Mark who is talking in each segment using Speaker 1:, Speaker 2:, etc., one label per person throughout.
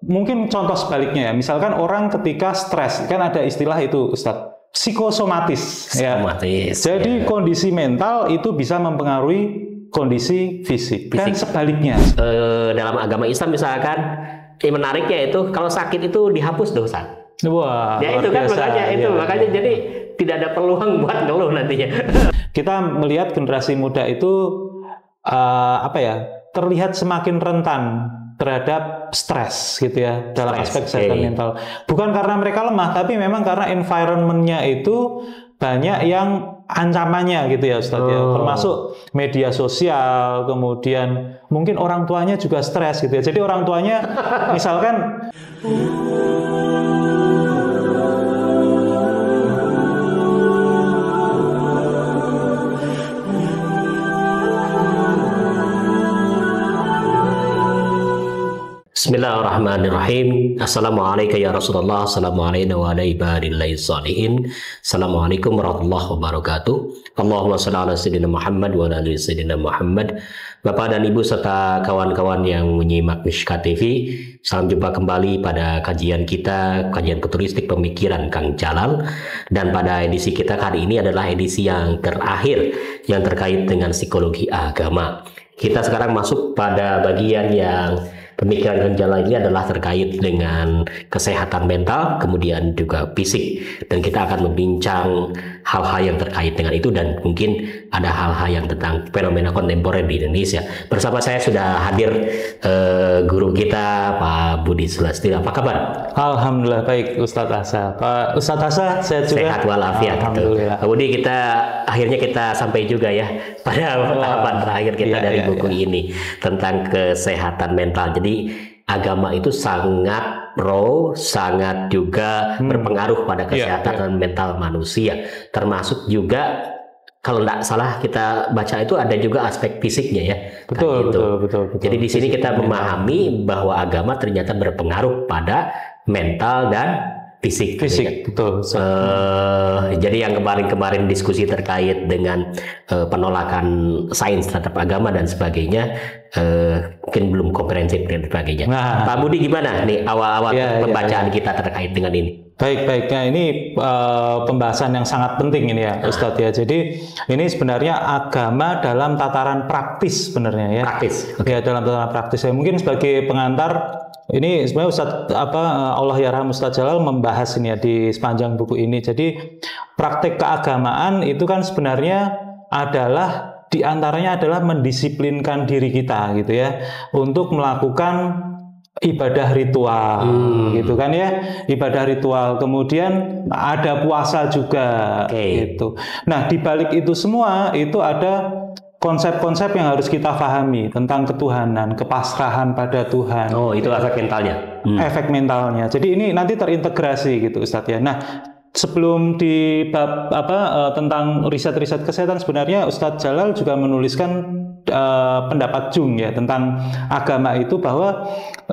Speaker 1: mungkin contoh sebaliknya ya, misalkan orang ketika stres, kan ada istilah itu Ustadz, psikosomatis.
Speaker 2: Psikosomatis.
Speaker 1: Jadi kondisi mental itu bisa mempengaruhi kondisi fisik. Dan sebaliknya.
Speaker 2: Dalam agama Islam misalkan, yang menariknya itu kalau sakit itu dihapus dosa.
Speaker 1: Wah,
Speaker 2: ya itu kan makanya jadi tidak ada peluang buat ngeluh nantinya.
Speaker 1: Kita melihat generasi muda itu terlihat semakin rentan terhadap stres gitu ya, dalam aspek kesehatan mental. Bukan karena mereka lemah, tapi memang karena environment-nya itu banyak yang ancamannya gitu ya Ustadz ya, termasuk media sosial, kemudian mungkin orang tuanya juga stres gitu ya. Jadi orang tuanya misalkan
Speaker 2: Bismillahirrahmanirrahim. Assalamualaikum ya Rasulullah. Assalamualaikum warahmatullahi wabarakatuh. Assalamualaikum warahmatullahi wabarakatuh. Allahumma shalli ala sayyidina Muhammad wa ala ali sayyidina Muhammad. Bapak dan Ibu serta kawan-kawan yang menyimak Mishkat TV, salam jumpa kembali pada kajian kita, kajian futuristik pemikiran Kang Jalal. Dan pada edisi kita kali ini adalah edisi yang terakhir yang terkait dengan psikologi agama. Kita sekarang masuk pada bagian yang pemikiran Kang Jalal ini adalah terkait dengan kesehatan mental, kemudian juga fisik. Dan kita akan membincang hal-hal yang terkait dengan itu dan mungkin ada hal-hal yang tentang fenomena kontemporer di Indonesia. Bersama saya sudah hadir guru kita Pak Budi Sulastyo. Apa kabar?
Speaker 1: Alhamdulillah baik Ustadz Asa. Pak Ustadz Asa sehat juga?
Speaker 2: Sehat walafiat.
Speaker 1: Alhamdulillah.
Speaker 2: Pak Budi, akhirnya kita sampai juga ya pada tahapan terakhir kita dari buku ini tentang kesehatan mental. Jadi agama itu sangat sangat juga berpengaruh pada kesehatan mental manusia. Termasuk juga kalau tidak salah kita baca itu ada juga aspek fisiknya ya.
Speaker 1: Betul.
Speaker 2: Jadi di sini kita memahami bahwa agama ternyata berpengaruh pada mental dan fisik,
Speaker 1: betul.
Speaker 2: Jadi yang kemarin diskusi terkait dengan penolakan sains terhadap agama dan sebagainya, mungkin belum komprehensif dan sebagainya. Nah, Pak Budi gimana nih awal-awal pembacaan kita terkait dengan ini?
Speaker 1: Baik-baiknya ini pembahasan yang sangat penting ini ya Ustadz ya. Jadi ini sebenarnya agama dalam tataran praktis sebenarnya ya.
Speaker 2: Praktis.
Speaker 1: Ya dalam tataran praktis. Ya, mungkin sebagai pengantar ini sebenarnya Ustadz Allah yarham Ustadz Jalal membahas ini ya di sepanjang buku ini. Jadi praktek keagamaan itu kan sebenarnya adalah diantaranya adalah mendisiplinkan diri kita gitu ya untuk melakukan ibadah ritual gitu kan ya, ibadah ritual, kemudian ada puasa juga gitu. Nah di balik itu semua itu ada konsep-konsep yang harus kita pahami tentang ketuhanan, kepasrahan pada Tuhan.
Speaker 2: Oh, itu efek mentalnya.
Speaker 1: Efek mentalnya. Jadi ini nanti terintegrasi gitu Ustadz ya. Nah, sebelum di bab tentang riset-riset kesehatan sebenarnya Ustadz Jalal juga menuliskan pendapat Jung ya tentang agama itu, bahwa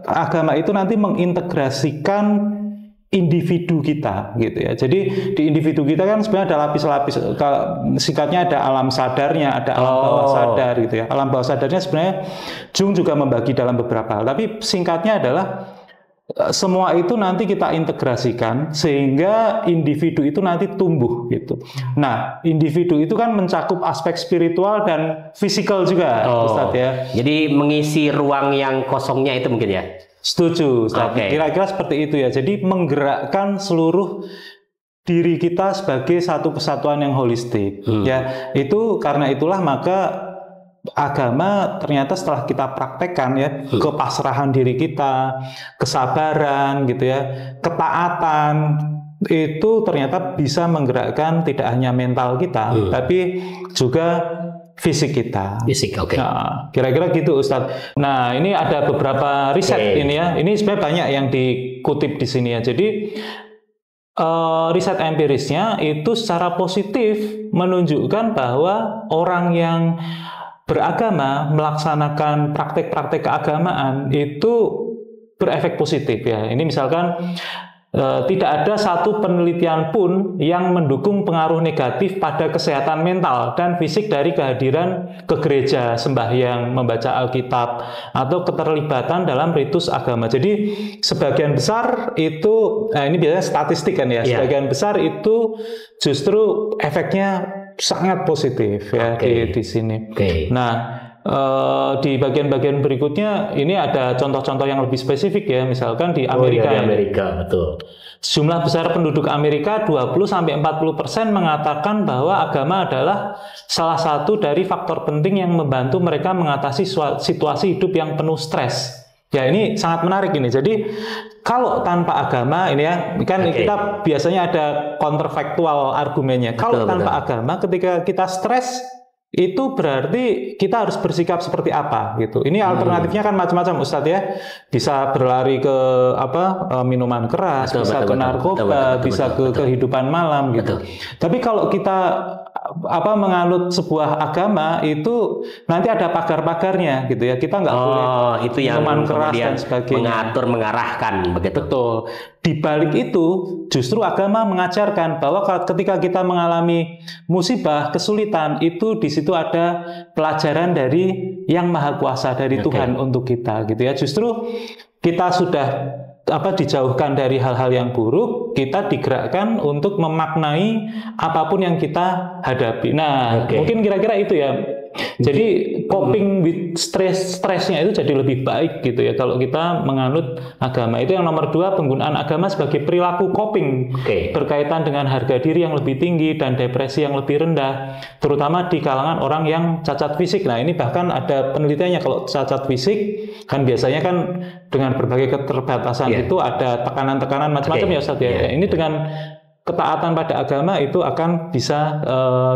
Speaker 1: agama itu nanti mengintegrasikan individu kita gitu ya. Jadi di individu kita kan sebenarnya ada lapis-lapis, singkatnya ada alam sadarnya, ada alam bawah sadar gitu ya. Alam bawah sadarnya sebenarnya Jung juga membagi dalam beberapa hal, tapi singkatnya adalah semua itu nanti kita integrasikan sehingga individu itu nanti tumbuh gitu. Nah, individu itu kan mencakup aspek spiritual dan fisikal juga, Ustadz ya.
Speaker 2: Jadi mengisi ruang yang kosongnya itu mungkin ya.
Speaker 1: Setuju, Ustadz. Kira-kira seperti itu ya. Jadi menggerakkan seluruh diri kita sebagai satu kesatuan yang holistik. Ya, itu karena itulah maka agama ternyata setelah kita praktekkan ya, kepasrahan diri kita, kesabaran gitu ya, ketaatan, itu ternyata bisa menggerakkan tidak hanya mental kita, tapi juga fisik kita.
Speaker 2: Fisik,
Speaker 1: Nah, kira-kira gitu Ustadz. Nah, ini ada beberapa riset ini ya. Ini sebenarnya banyak yang dikutip di sini ya. Jadi riset empirisnya itu secara positif menunjukkan bahwa orang yang beragama melaksanakan praktek-praktek keagamaan itu berefek positif ya. Ini misalkan tidak ada satu penelitian pun yang mendukung pengaruh negatif pada kesehatan mental dan fisik dari kehadiran ke gereja, sembahyang, membaca Alkitab, atau keterlibatan dalam ritus agama. Jadi sebagian besar itu, ini biasanya statistik kan ya, sebagian besar itu justru efeknya sangat positif ya di sini. Nah, di bagian-bagian berikutnya ini ada contoh-contoh yang lebih spesifik ya, misalkan di Amerika.
Speaker 2: Di Amerika, betul.
Speaker 1: Jumlah besar penduduk Amerika 20-40% mengatakan bahwa agama adalah salah satu dari faktor penting yang membantu mereka mengatasi situasi hidup yang penuh stres. Ya, ini sangat menarik ini. Jadi kalau tanpa agama ini ya, kan kita biasanya ada counterfactual argumennya. Kalau tanpa agama, ketika kita stres, itu berarti kita harus bersikap seperti apa gitu. Ini alternatifnya kan macam-macam Ustadz ya. Bisa berlari ke minuman keras, bisa ke narkoba, bisa ke kehidupan malam gitu. Tapi kalau kita menganut sebuah agama itu nanti ada pagar-pagarnya gitu ya. Kita nggak boleh
Speaker 2: itu yang
Speaker 1: minuman keras dan sebagainya.
Speaker 2: Mengatur, mengarahkan begitu.
Speaker 1: Betul. Di balik itu justru agama mengajarkan bahwa ketika kita mengalami musibah, kesulitan, itu di situ ada pelajaran dari Yang Maha Kuasa, dari Tuhan untuk kita gitu ya. Justru kita sudah dijauhkan dari hal-hal yang buruk, kita digerakkan untuk memaknai apapun yang kita hadapi. Nah, mungkin kira-kira itu ya. Jadi coping with stresnya itu jadi lebih baik gitu ya kalau kita menganut agama. Itu yang nomor 2, penggunaan agama sebagai perilaku coping berkaitan dengan harga diri yang lebih tinggi dan depresi yang lebih rendah, terutama di kalangan orang yang cacat fisik. Nah, ini bahkan ada penelitiannya. Kalau cacat fisik kan biasanya kan dengan berbagai keterbatasan itu ada tekanan-tekanan macam-macam ya Ustaz ya. Ini dengan ketaatan pada agama itu akan bisa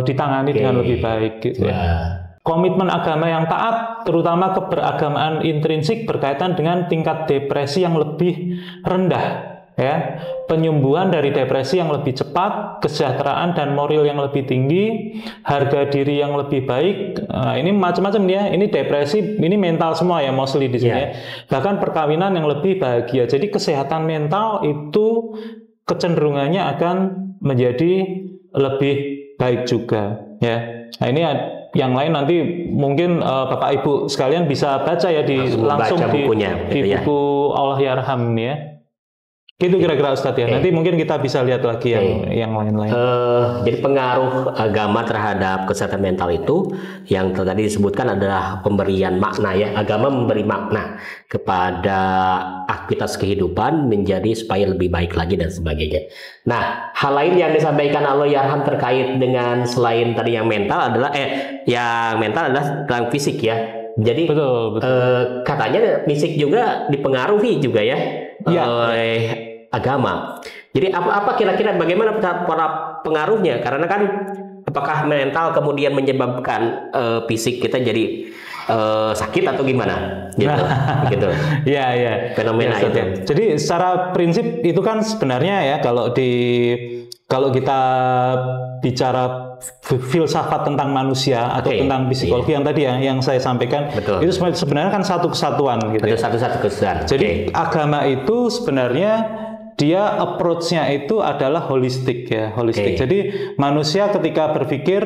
Speaker 1: ditangani dengan lebih baik gitu ya. Komitmen agama yang taat, terutama keberagamaan intrinsik, berkaitan dengan tingkat depresi yang lebih rendah, ya, penyembuhan dari depresi yang lebih cepat, kesejahteraan dan moral yang lebih tinggi, harga diri yang lebih baik. Nah, ini macam-macam ya. Ini depresi, ini mental semua ya, mostly di sini. Ya. Bahkan perkawinan yang lebih bahagia. Jadi kesehatan mental itu kecenderungannya akan menjadi lebih baik juga, ya. Nah, ini yang lain nanti mungkin Bapak Ibu sekalian bisa baca ya langsung di buku Allah Yarham ya. Gitu kira-kira Ustadz ya. Nanti mungkin kita bisa lihat lagi yang lain-lain.
Speaker 2: Jadi pengaruh agama terhadap kesehatan mental itu yang tadi disebutkan adalah pemberian makna ya. Agama memberi makna kepada aktivitas kehidupan menjadi supaya lebih baik lagi dan sebagainya. Nah, hal lain yang disampaikan Allah Yarham terkait dengan selain tadi yang mental adalah yang mental adalah tentang fisik ya. Jadi betul. Katanya fisik juga dipengaruhi juga ya. Oleh agama. Jadi apa kira-kira bagaimana para pengaruhnya? Karena kan apakah mental kemudian menyebabkan fisik kita jadi sakit atau gimana? Gitu.
Speaker 1: Ya.
Speaker 2: Fenomena itu.
Speaker 1: Jadi secara prinsip itu kan sebenarnya ya kalau kita bicara filsafat tentang manusia atau tentang psikologi yang tadi yang saya sampaikan, itu sebenarnya kan satu kesatuan gitu.
Speaker 2: Satu kesatuan.
Speaker 1: Jadi agama itu sebenarnya dia approach-nya itu adalah holistik ya, holistik. Jadi manusia ketika berpikir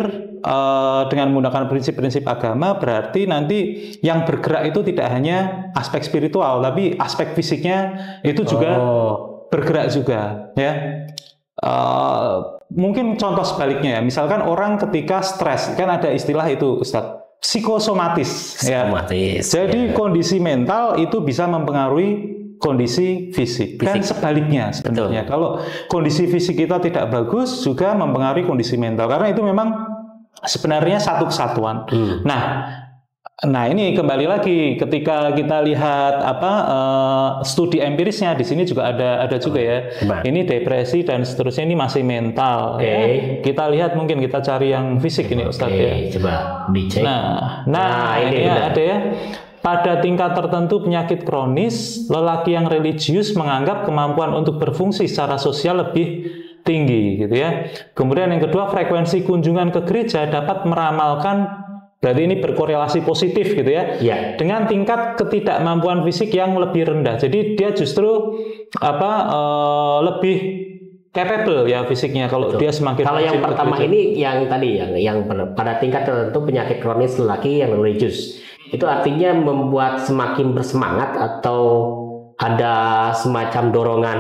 Speaker 1: dengan menggunakan prinsip-prinsip agama, berarti nanti yang bergerak itu tidak hanya aspek spiritual, tapi aspek fisiknya itu juga bergerak juga ya. Mungkin contoh sebaliknya ya, misalkan orang ketika stres, kan ada istilah itu Ustadz, psikosomatis. Jadi kondisi mental itu bisa mempengaruhi kondisi fisik. Dan sebaliknya sebenarnya. Kalau kondisi fisik kita tidak bagus juga mempengaruhi kondisi mental, karena itu memang sebenarnya satu kesatuan. Nah ini kembali lagi ketika kita lihat studi empirisnya di sini juga ada juga ya. Ini depresi dan seterusnya, ini masih mental. Ya. Kita lihat, mungkin kita cari yang fisik ini Ustadz ya.
Speaker 2: Coba dicek.
Speaker 1: Nah ini ada ya. Pada tingkat tertentu penyakit kronis, lelaki yang religius menganggap kemampuan untuk berfungsi secara sosial lebih tinggi gitu ya. Kemudian yang kedua, frekuensi kunjungan ke gereja dapat meramalkan Berarti ini berkorelasi positif gitu ya.
Speaker 2: Ya.
Speaker 1: Dengan tingkat ketidakmampuan fisik yang lebih rendah. Jadi dia justru lebih capable ya fisiknya kalau
Speaker 2: Betul.
Speaker 1: dia semakin.
Speaker 2: Kalau yang pertama ini yang tadi yang pada tingkat tertentu penyakit kronis lelaki yang religius. Itu artinya membuat semakin bersemangat atau ada semacam dorongan.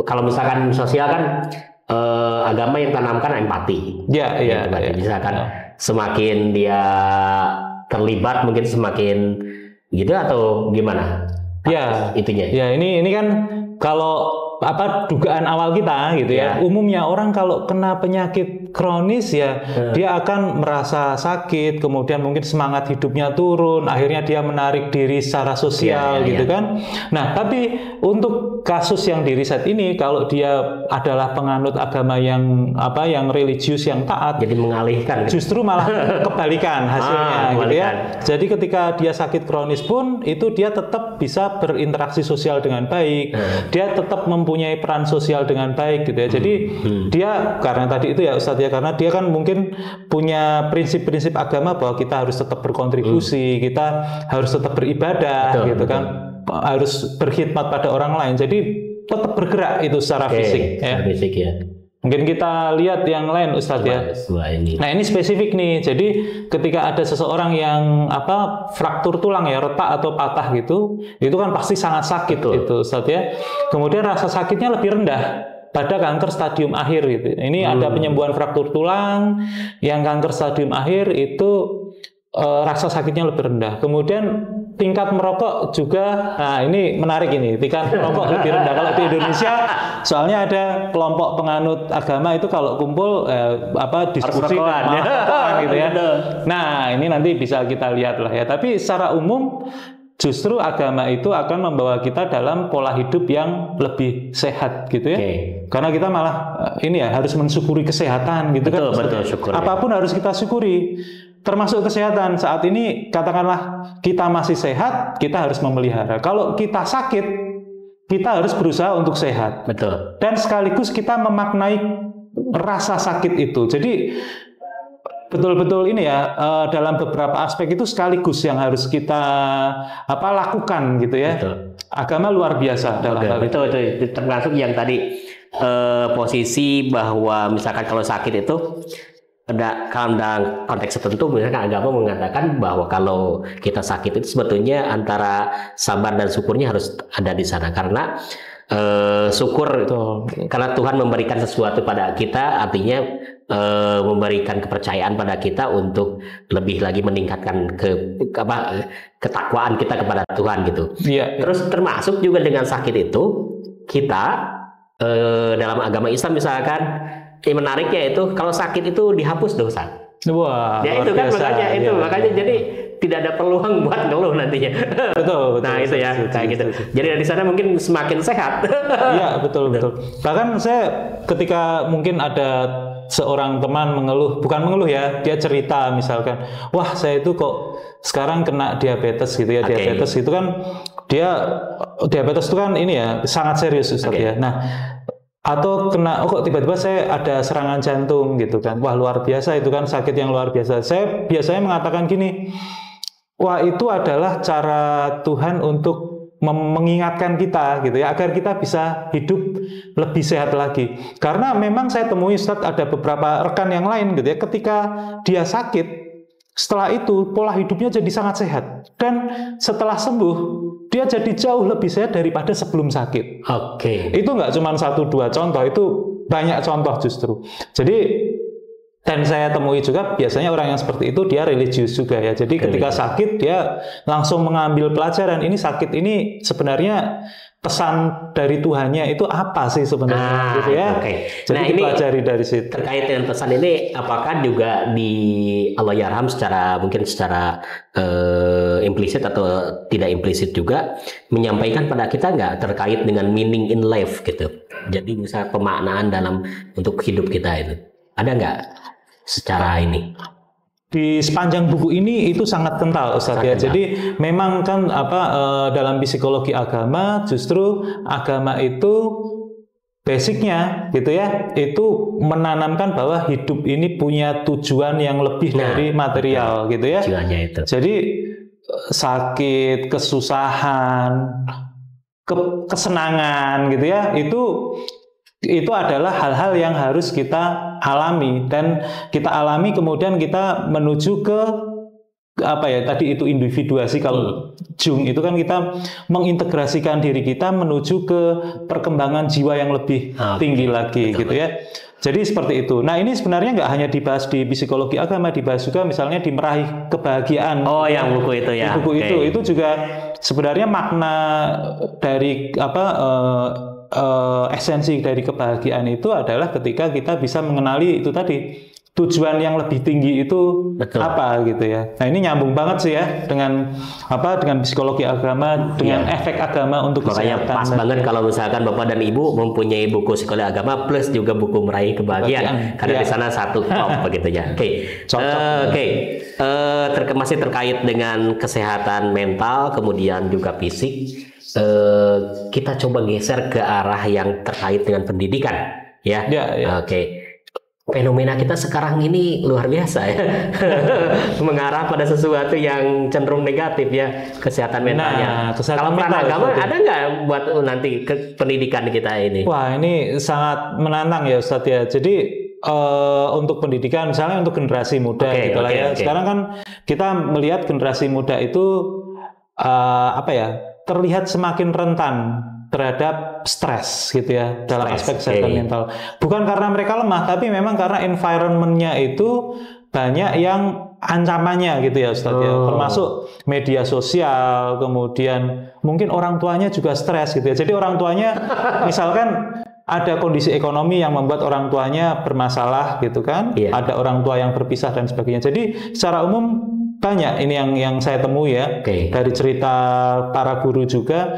Speaker 2: Kalau misalkan sosial kan agama yang tanamkan empati.
Speaker 1: Ya, iya.
Speaker 2: Misalkan semakin dia terlibat mungkin semakin gitu atau gimana?
Speaker 1: Ya,
Speaker 2: itunya.
Speaker 1: Ya, ini kan kalau dugaan awal kita gitu ya. Umumnya orang kalau kena penyakit kronis ya dia akan merasa sakit, kemudian mungkin semangat hidupnya turun, akhirnya dia menarik diri secara sosial gitu kan. Nah, tapi untuk kasus yang di riset ini kalau dia adalah penganut agama yang yang religius yang taat,
Speaker 2: jadi mengalihkan
Speaker 1: justru malah kebalikan hasilnya gitu ya. Jadi ketika dia sakit kronis pun itu dia tetap bisa berinteraksi sosial dengan baik. Dia tetap mempunyai peran sosial dengan baik gitu ya. Jadi dia karena tadi itu ya Ustadz ya, karena dia kan mungkin punya prinsip-prinsip agama bahwa kita harus tetap berkontribusi, kita harus tetap beribadah gitu kan, harus berkhidmat pada orang lain. Jadi tetap bergerak itu secara fisik ya.
Speaker 2: Fisik ya.
Speaker 1: Mungkin kita lihat yang lain Ustadz ya. Nah ini spesifik nih. Jadi ketika ada seseorang yang fraktur tulang ya, retak atau patah gitu, itu kan pasti sangat sakit itu Ustadz ya. Kemudian rasa sakitnya lebih rendah pada kanker stadium akhir gitu. Ini ada penyembuhan fraktur tulang yang kanker stadium akhir itu rasa sakitnya lebih rendah. Kemudian tingkat merokok juga, nah ini menarik ini, tingkat merokok lebih rendah. Kalau di Indonesia, soalnya ada kelompok penganut agama itu kalau kumpul diskusi gitu ya. Nah ini nanti bisa kita lihat lah ya. Tapi secara umum justru agama itu akan membawa kita dalam pola hidup yang lebih sehat gitu ya. Karena kita malah harus mensyukuri kesehatan gitu kan.
Speaker 2: Betul, syukur.
Speaker 1: Apapun harus kita syukuri. Termasuk kesehatan. Saat ini katakanlah kita masih sehat, kita harus memelihara. Kalau kita sakit, kita harus berusaha untuk sehat.
Speaker 2: Betul.
Speaker 1: Dan sekaligus kita memaknai rasa sakit itu. Jadi betul-betul ini ya, dalam beberapa aspek itu sekaligus yang harus kita lakukan gitu ya. Betul. Agama luar biasa dalam hal
Speaker 2: itu. Termasuk yang tadi posisi bahwa misalkan kalau sakit itu kalau dalam konteks tertentu, misalkan agama mengatakan bahwa kalau kita sakit itu sebetulnya antara sabar dan syukurnya harus ada di sana, karena syukur karena Tuhan memberikan sesuatu pada kita, artinya memberikan kepercayaan pada kita untuk lebih lagi meningkatkan ketakwaan kita kepada Tuhan gitu. Terus termasuk juga dengan sakit itu kita dalam agama Islam misalkan. Yang menariknya itu kalau sakit itu dihapus dosa.
Speaker 1: Wah,
Speaker 2: ya itu kan biasa, makanya jadi tidak ada peluang buat ngeluh nantinya.
Speaker 1: Betul.
Speaker 2: Nah itu ya kayak gitu. Jadi dari sana mungkin semakin sehat.
Speaker 1: Iya betul. Bahkan saya ketika mungkin ada seorang teman bukan mengeluh ya, dia cerita misalkan, wah saya itu kok sekarang kena diabetes gitu ya. Diabetes itu kan diabetes itu kan ini ya sangat serius Ustaz ya. Nah atau kena kok tiba-tiba saya ada serangan jantung gitu kan, wah luar biasa itu kan, sakit yang luar biasa. Saya biasanya mengatakan gini, wah itu adalah cara Tuhan untuk mengingatkan kita gitu ya, agar kita bisa hidup lebih sehat lagi. Karena memang saya temui Ustadz ada beberapa rekan yang lain gitu ya, ketika dia sakit, setelah itu pola hidupnya jadi sangat sehat, dan setelah sembuh dia jadi jauh lebih sehat daripada sebelum sakit. Itu nggak cuma 1-2 contoh, itu banyak contoh justru. Jadi dan saya temui juga biasanya orang yang seperti itu dia religius juga ya. Jadi ketika sakit dia langsung mengambil pelajaran, ini sakit ini sebenarnya pesan dari Tuhannya itu apa sih sebenarnya gitu ya. Jadi
Speaker 2: nah,
Speaker 1: dipelajari dari situ.
Speaker 2: Terkait dengan pesan ini, apakah juga di Allahyarham mungkin secara implisit atau tidak implisit juga menyampaikan pada kita nggak terkait dengan meaning in life gitu. Jadi misalnya pemaknaan untuk hidup kita itu ada nggak secara ini?
Speaker 1: Di sepanjang buku ini itu sangat kental Ustaz ya. Jadi memang kan dalam psikologi agama justru agama itu basicnya gitu ya, itu menanamkan bahwa hidup ini punya tujuan yang lebih dari material gitu ya.
Speaker 2: Tujuannya itu.
Speaker 1: Jadi sakit, kesusahan, kesenangan gitu ya, itu adalah hal-hal yang harus kita alami, dan kita alami kemudian kita menuju ke apa ya tadi itu individuasi. Kalau Jung itu kan kita mengintegrasikan diri kita menuju ke perkembangan jiwa yang lebih tinggi lagi. Betul. Gitu ya. Jadi seperti itu. Nah ini sebenarnya nggak hanya dibahas di psikologi agama, dibahas juga misalnya di Meraih Kebahagiaan.
Speaker 2: Oh yang buku itu ya.
Speaker 1: Di buku itu juga sebenarnya makna dari apa esensi dari kebahagiaan itu adalah ketika kita bisa mengenali itu tadi, tujuan yang lebih tinggi itu apa gitu ya. Nah ini nyambung banget sih ya dengan apa, dengan psikologi agama, dengan efek agama untuk
Speaker 2: kesehatan. Makanya pas banget kalau misalkan Bapak dan Ibu mempunyai buku psikologi agama plus juga buku Meraih Kebahagiaan, karena di sana satu top begitu ya. Masih terkait dengan kesehatan mental kemudian juga fisik, kita coba geser ke arah yang terkait dengan pendidikan ya. Fenomena kita sekarang ini luar biasa ya. Mengarah pada sesuatu yang cenderung negatif ya, kesehatan mentalnya. Kalau peran agama ada nggak buat nanti ke pendidikan kita ini?
Speaker 1: Wah ini sangat menantang ya Ustadz ya. Jadi untuk pendidikan misalnya untuk generasi muda gitu lah ya. Sekarang kan kita melihat generasi muda itu apa ya, terlihat semakin rentan terhadap stres gitu ya dalam aspek kesehatan mental. Bukan karena mereka lemah, tapi memang karena environment-nya itu banyak yang ancamannya gitu ya Ustadz ya. Termasuk media sosial, kemudian mungkin orang tuanya juga stres gitu ya. Jadi orang tuanya misalkan ada kondisi ekonomi yang membuat orang tuanya bermasalah gitu kan. Ada orang tua yang berpisah dan sebagainya. Jadi secara umum banyak ini yang saya temui ya dari cerita para guru juga,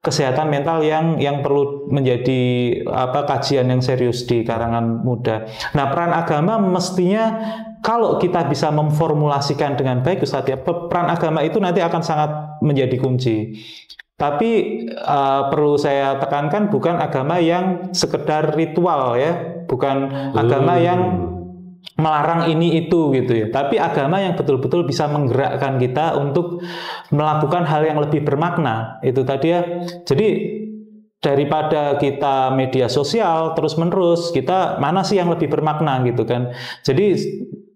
Speaker 1: kesehatan mental yang perlu menjadi apa kajian yang serius di karangan muda. Nah, peran agama mestinya kalau kita bisa memformulasikan dengan baik Ustadz ya, peran agama itu nanti akan sangat menjadi kunci. Tapi perlu saya tekankan bukan agama yang sekedar ritual ya, bukan agama yang melarang ini itu gitu ya, tapi agama yang betul-betul bisa menggerakkan kita untuk melakukan hal yang lebih bermakna itu tadi ya. Jadi daripada kita media sosial terus-menerus, kita mana sih yang lebih bermakna gitu kan. Jadi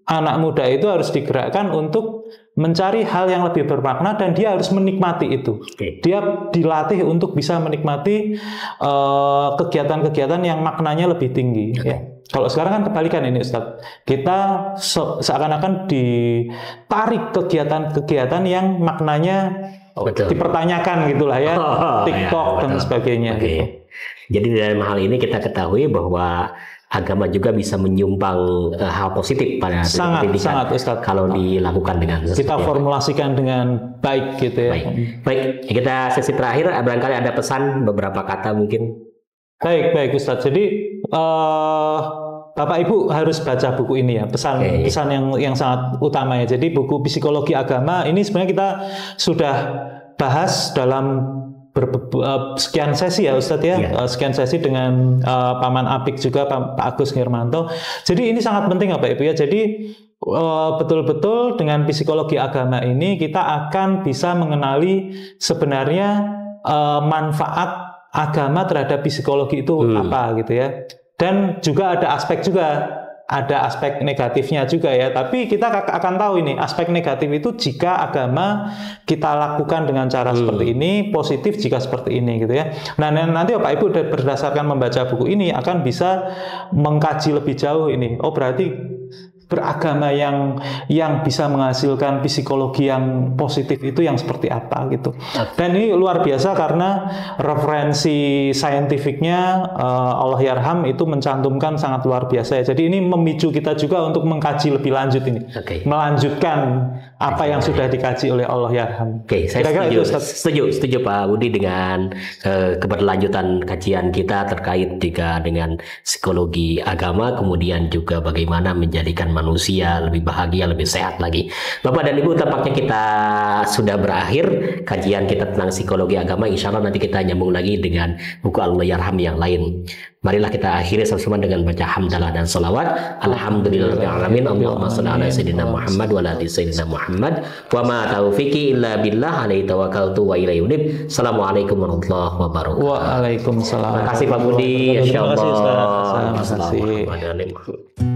Speaker 1: anak muda itu harus digerakkan untuk mencari hal yang lebih bermakna dan dia harus menikmati itu. Dia dilatih untuk bisa menikmati kegiatan-kegiatan yang maknanya lebih tinggi ya. Kalau sekarang kan kebalikan ini Ustadz, kita seakan-akan ditarik kegiatan-kegiatan yang maknanya dipertanyakan gitulah ya, TikTok dan sebagainya. Gitu.
Speaker 2: Jadi dalam hal ini kita ketahui bahwa agama juga bisa menyumbang hal positif pada pendidikan
Speaker 1: Ustadz,
Speaker 2: kalau dilakukan dengan
Speaker 1: kita formulasikan dengan baik gitu ya.
Speaker 2: Baik, kita sesi terakhir barangkali ada pesan beberapa kata mungkin.
Speaker 1: Baik Ustadz. Jadi Bapak Ibu harus baca buku ini ya, pesan yang sangat utama ya. Jadi buku Psikologi Agama ini sebenarnya kita sudah bahas dalam sekian sesi ya Ustadz ya, sekian sesi dengan Paman Apik juga Pak Agus Nirmanto. Jadi ini sangat penting Bapak Ibu ya. Jadi betul-betul dengan psikologi agama ini kita akan bisa mengenali sebenarnya manfaat agama terhadap psikologi itu apa gitu ya. Dan juga ada aspek negatifnya juga ya. Tapi kita akan tahu ini aspek negatif itu jika agama kita lakukan dengan cara seperti ini, positif jika seperti ini gitu ya. Nah nanti Bapak Ibu berdasarkan membaca buku ini akan bisa mengkaji lebih jauh ini. Oh berarti beragama yang bisa menghasilkan psikologi yang positif itu yang seperti apa gitu. Dan ini luar biasa karena referensi saintifiknya Allahyarham itu mencantumkan sangat luar biasa ya. Jadi ini memicu kita juga untuk mengkaji lebih lanjut ini, melanjutkan apa yang sudah dikaji oleh Allah Yarham.
Speaker 2: Oke, saya setuju Pak Budi dengan keberlanjutan kajian kita terkait juga dengan psikologi agama, kemudian juga bagaimana menjadikan manusia lebih bahagia, lebih sehat lagi. Bapak dan Ibu, tampaknya kita sudah berakhir kajian kita tentang psikologi agama. Insya Allah nanti kita nyambung lagi dengan buku Allah Yarham yang lain. Marilah kita akhiri sama-sama dengan baca hamdalah dan salawat. Alhamdulillahirrahmanirrahim. Allahumma shalli ala sayyidina Muhammad wa ala ali sayyidina Muhammad. Wa ma taufiqi illa billah, alaihi tawakkaltu wa ilaihi unib. Assalamualaikum warahmatullahi wabarakatuh.
Speaker 1: Waalaikumsalam.
Speaker 2: Terima kasih Pak Budi.
Speaker 1: Terima kasih, Ustaz.
Speaker 2: Assalamualaikum warahmatullahi wabarakatuh.